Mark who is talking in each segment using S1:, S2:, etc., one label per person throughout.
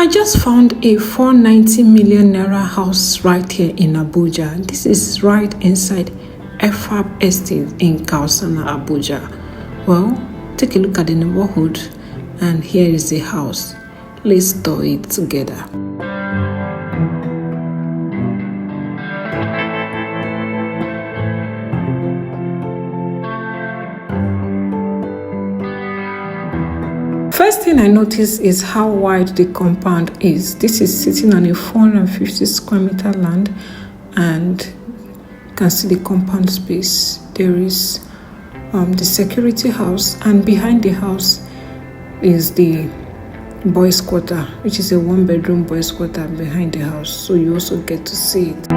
S1: I just found a 490 million naira house right here in Abuja. This is right inside EFAB estate in Karsana, Abuja. Well, take a look at the neighborhood and here is the house. Let's tour it together. First thing I notice is how wide the compound is. This is sitting on a 450 square meter land, and you can see the compound space. There is the security house, and behind the house is the boys' quarter, which is a 1-bedroom boys' quarter behind the house. So you also get to see it.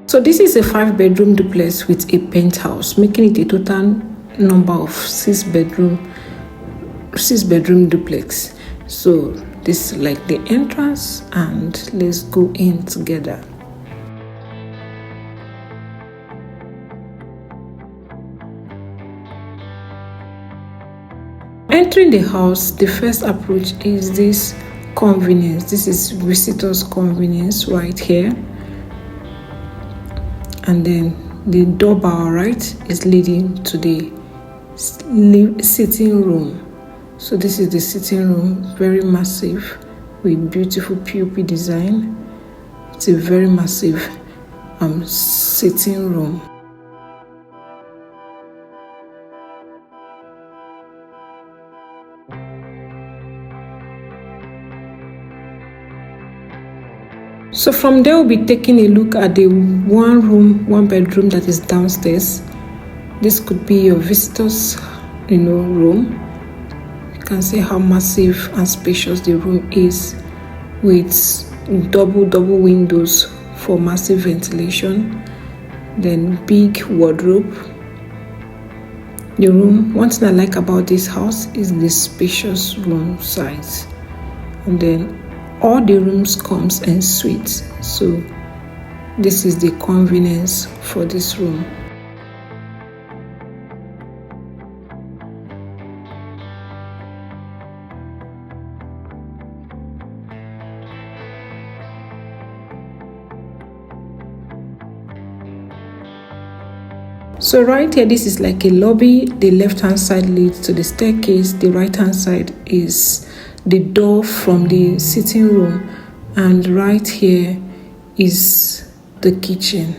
S1: So this is a 5-bedroom duplex with a penthouse, making it a total number of 6-bedroom duplex. So this is like the entrance, and let's go in together. Entering the house, the first approach is this convenience. This is visitors' convenience right here. And then the doorbell, right, is leading to the sitting room. So this is the sitting room, very massive with beautiful POP design. It's a very massive sitting room. So from there, we'll be taking a look at the 1-bedroom that is downstairs. This could be your visitors, room. You can see how massive and spacious the room is, with double windows for massive ventilation. Then big wardrobe. The room. One thing I like about this house is the spacious room size, and then all the rooms comes en suite. So this is the convenience for this room. So right here, this is like a lobby. The left hand side leads to the staircase. The right hand side is the door from the sitting room, and right here is the kitchen.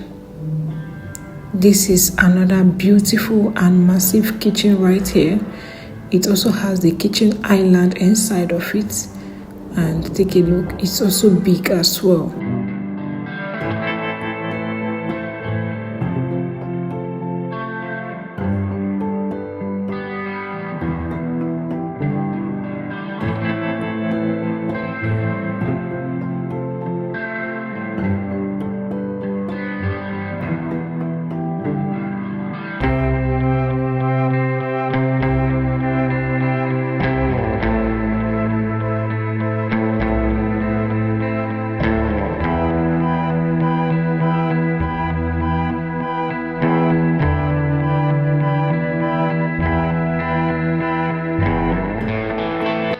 S1: This is another beautiful and massive kitchen right here. It also has the kitchen island inside of it, and take a look, it's also big as well.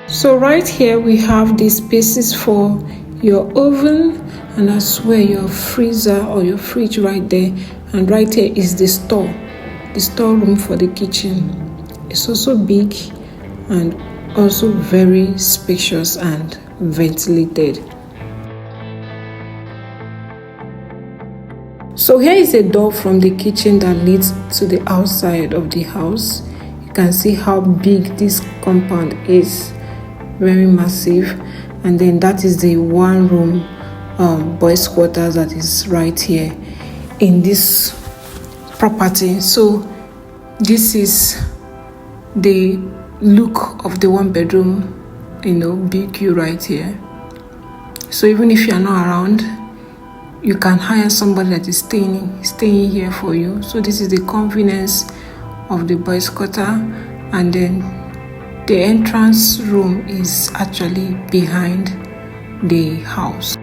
S1: So right here we have the spaces for your oven, and as well your freezer or your fridge right there. And right here is the storeroom for the kitchen. It's also big and also very spacious and ventilated. So here is a door from the kitchen that leads to the outside of the house. You can see how big this compound is. Very massive. And then that is the 1-room boys' quarters that is right here in this property. So this is the look of the 1-bedroom, big view right here. So even if you are not around, you can hire somebody that is staying here for you. So this is the convenience of the boys' quarter, and then the entrance room is actually behind the house.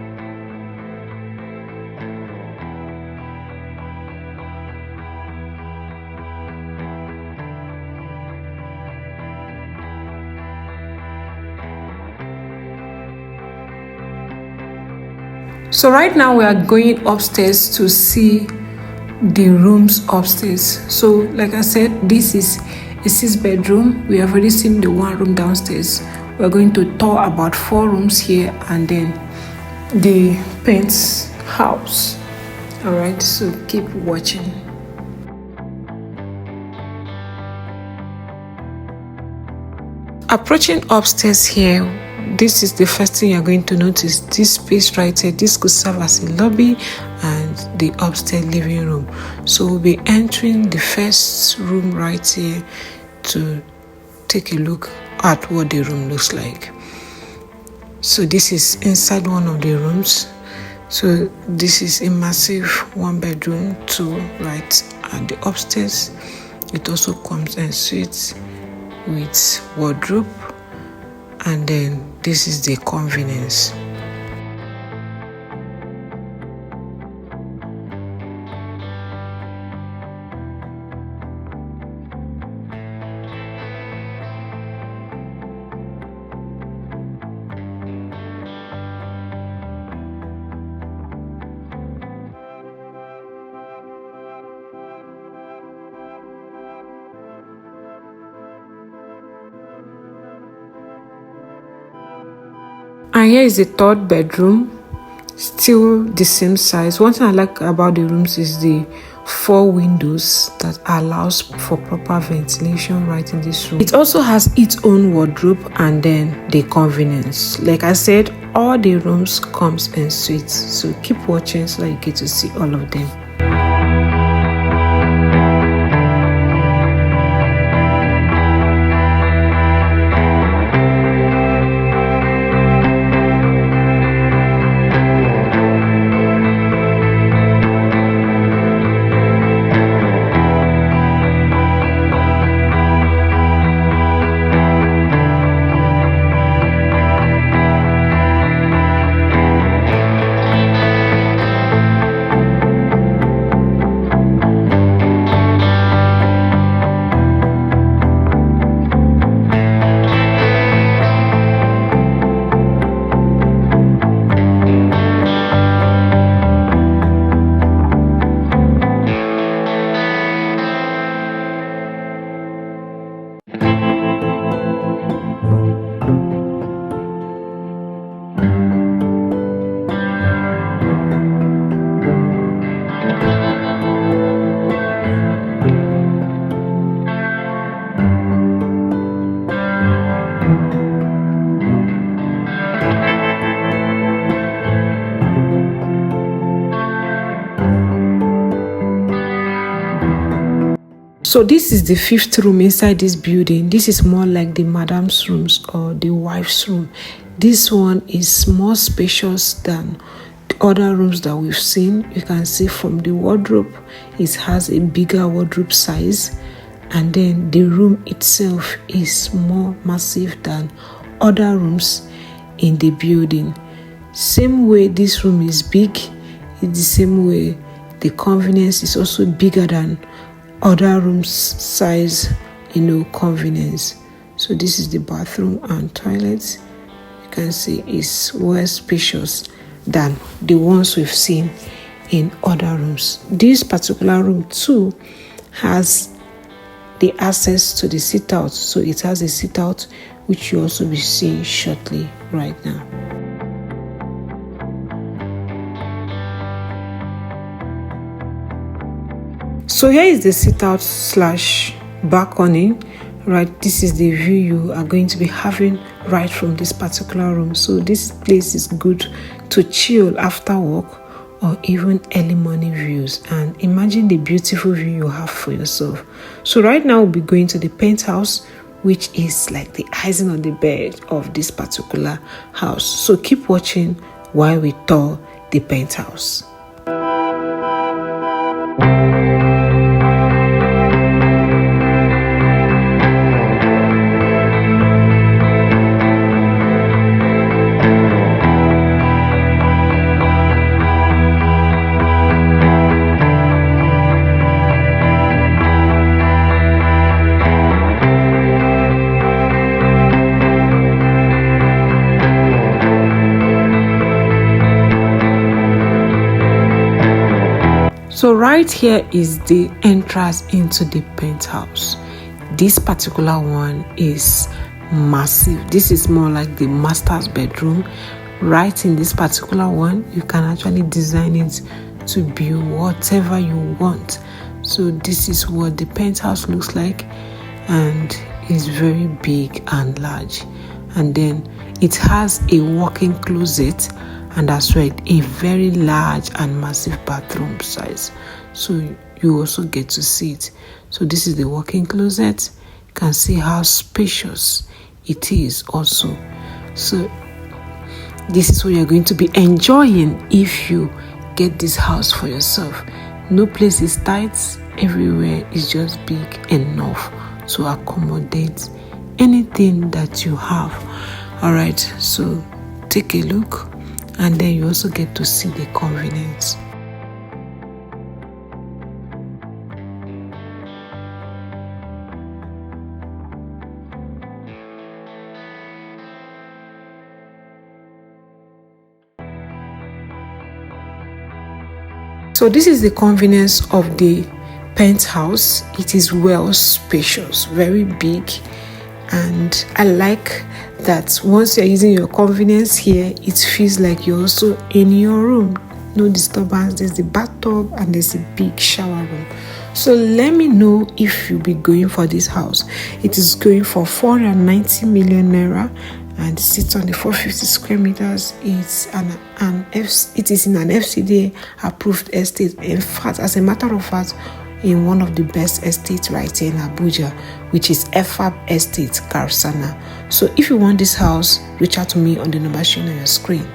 S1: So right now we are going upstairs to see the rooms upstairs. So like I said, this is a 6-bedroom. We have already seen the 1 room downstairs. We're going to tour about 4 rooms here and then the penthouse. All right, so keep watching. Approaching upstairs here, this is the first thing you're going to notice. This space right here, this could serve as a lobby and the upstairs living room. So we'll be entering the first room right here to take a look at what the room looks like. So this is inside one of the rooms. So this is a massive 1-bedroom, 2 right at the upstairs. It also comes en suite with wardrobe, and then this is the convenience. And here is the 3rd bedroom, still the same size. One thing I like about the rooms is the 4 windows that allows for proper ventilation right in this room. It also has its own wardrobe and then the convenience. Like I said, all the rooms comes en suite. So keep watching so that you get to see all of them. So this is the 5th room inside this building. This is more like the madam's rooms or the wife's room. This one is more spacious than the other rooms that we've seen. You can see from the wardrobe, it has a bigger wardrobe size, and then the room itself is more massive than other rooms in the building. Same way this room is big, it's the same way the convenience is also bigger than other rooms size, convenience. So this is the bathroom and toilets. You can see it's well spacious than the ones we've seen in other rooms. This particular room too has the access to the sit out. So it has a sit out which you also be seeing shortly right now. So here is the sit out / balcony, right? This is the view you are going to be having right from this particular room. So this place is good to chill after work or even early morning views, and imagine the beautiful view you have for yourself. So right now we'll be going to the penthouse, which is like the icing on the bed of this particular house. So keep watching while we tour the penthouse. So right here is the entrance into the penthouse. This particular one is massive. This is more like the master's bedroom. Right in this particular one, you can actually design it to be whatever you want. So this is what the penthouse looks like, and is very big and large. And then it has a walk-in closet, and as well a very large and massive bathroom size. So you also get to see it. So this is the walk-in closet. You can see how spacious it is also. So this is what you're going to be enjoying if you get this house for yourself. No place is tight. Everywhere is just big enough to accommodate anything that you have. All right, so take a look, and then you also get to see the convenience. So this is the convenience of the penthouse. It is well spacious, very big, and I like that once you're using your convenience here, it feels like you're also in your room. No disturbance. There's the bathtub and there's a big shower room. So let me know if you'll be going for this house. It is going for 490 million naira and sits on the 450 square meters. It is in an FCDA approved estate. In fact, as a matter of fact, in one of the best estates right here in Abuja, which is EFAB Estate, Karsana. So if you want this house, reach out to me on the number shown on your screen.